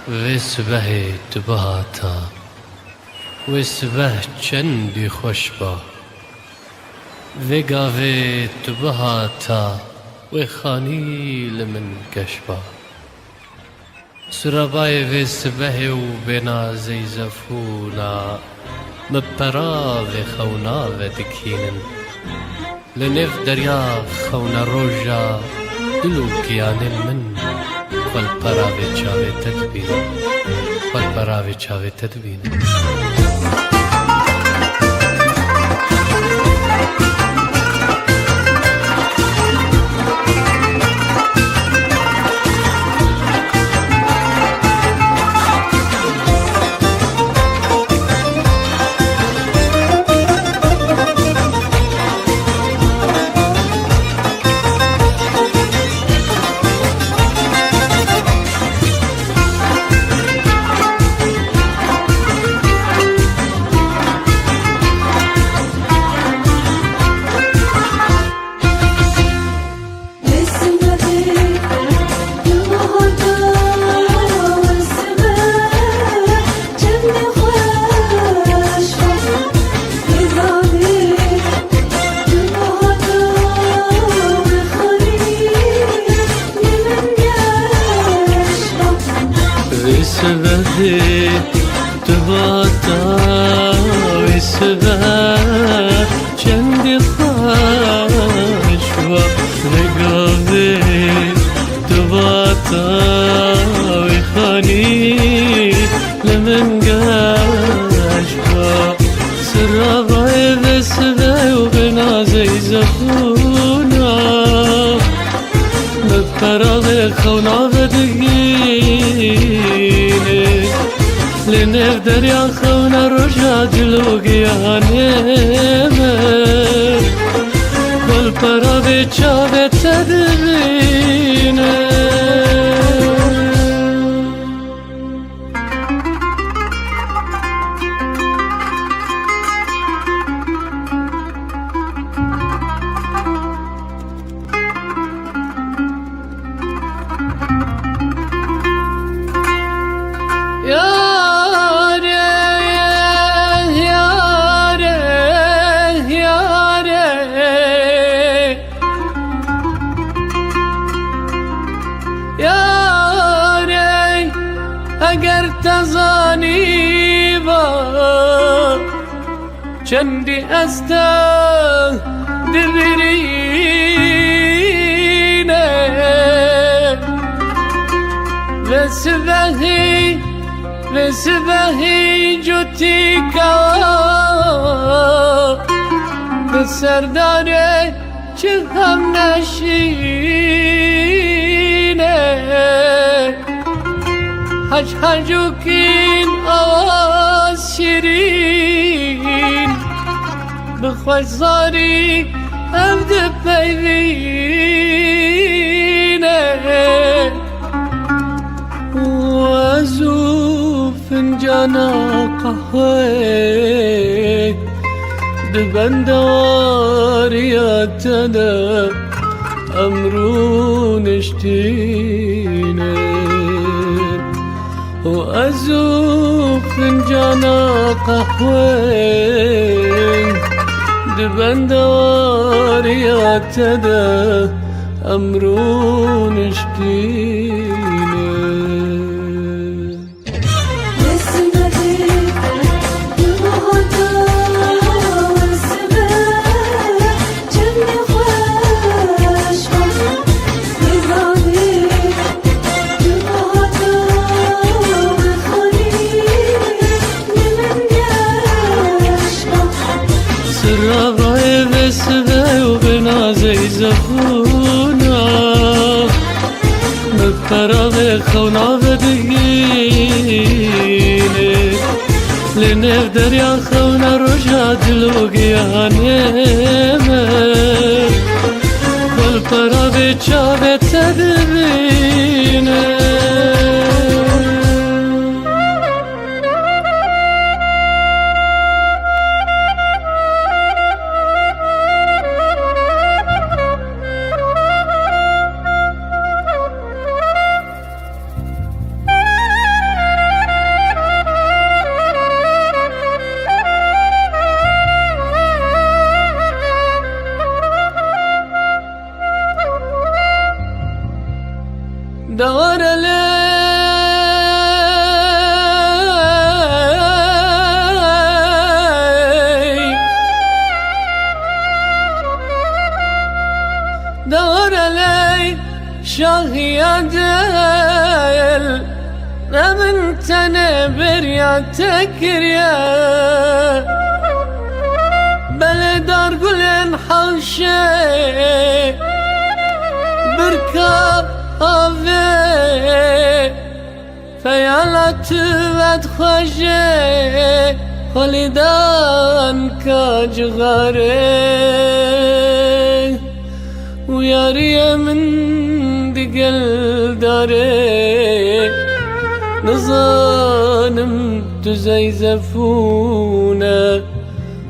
وی سبه تو بهاتا وی سبه چندی خوش با وی گاوه تو بهاتا وی خانیل من گش با سرابای وی سبه و بنا زی زفونا مپرا وی خونا و دکینن لنف دریا خونا روژا دلو گیان من والپراوی چاوی تدبین والپراوی چاوی تدبین سبه تباتا وسبه چندی خوش و رگاوه تباتا و خانی لمن گش با سرابای وسبه و بنازی زفونا بپراغ خونا و لنف دریا خونا روشا دلو گیانه من والپرا به چاوه تدبینه اگر تزانی با چندی از دبرینه و سبهی جوتی کا به سرداره چه هم نشینه حج حجو کین آواز شیرین بخوش زاری عبد پیوینه و ازو فنجانا قهوه دبندواریات دا امرو نشتینه و ازو فنجانا قهوه دبندواریات دا امرو نشتینه سرابای وسبه و بنازی زفونا مپراغ خونا و دگینه لنف دریا خونا روشا دلو گیانه من والپراغ چاوه تدبینه دور لي دور لي شاهي دل من تنبر يا تكريا بلدار قلن حوشي بركاب آوه فيالا توت خوشه خلیدان کاجغاره وياري من دقل داره نظانم تزي زفونه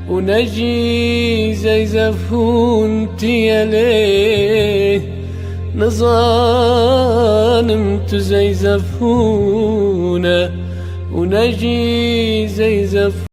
ونجي زي زفون تياليه نظانم تزي زفونه ونجي زي زفون